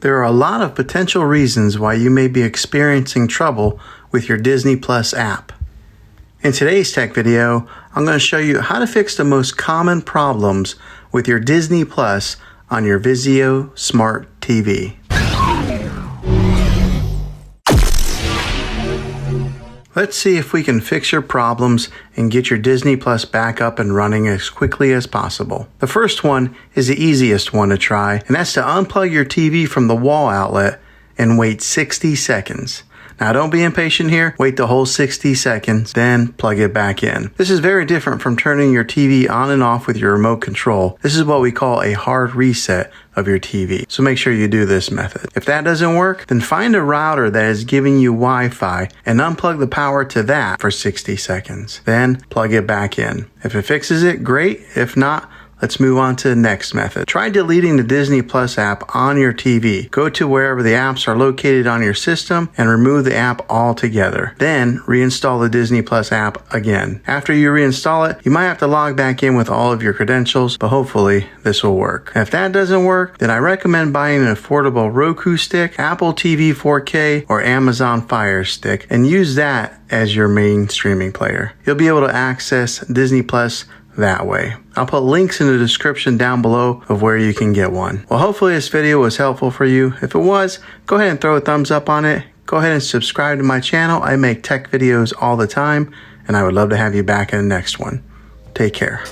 There are a lot of potential reasons why you may be experiencing trouble with your Disney Plus app. In today's tech video, I'm going to show you how to fix the most common problems with your Disney Plus on your Vizio Smart TV. Let's see if we can fix your problems and get your Disney Plus back up and running as quickly as possible. The first one is the easiest one to try, and that's to unplug your TV from the wall outlet and wait 60 seconds. Now don't be impatient here, wait the whole 60 seconds, then plug it back in. This is very different from turning your TV on and off with your remote control. This is what we call a hard reset of your TV. So make sure you do this method. If that doesn't work, then find a router that is giving you Wi-Fi and unplug the power to that for 60 seconds. Then plug it back in. If it fixes it, great. If not, let's move on to the next method. Try deleting the Disney Plus app on your TV. Go to wherever the apps are located on your system and remove the app altogether. Then reinstall the Disney Plus app again. After you reinstall it, you might have to log back in with all of your credentials, but hopefully this will work. And if that doesn't work, then I recommend buying an affordable Roku stick, Apple TV 4K, or Amazon Fire Stick and use that as your main streaming player. You'll be able to access Disney Plus that way. I'll put links in the description down below of where you can get one. Well, hopefully this video was helpful for you. If it was, go ahead and throw a thumbs up on it. Go ahead and subscribe to my channel. I make tech videos all the time, and I would love to have you back in the next one. Take care.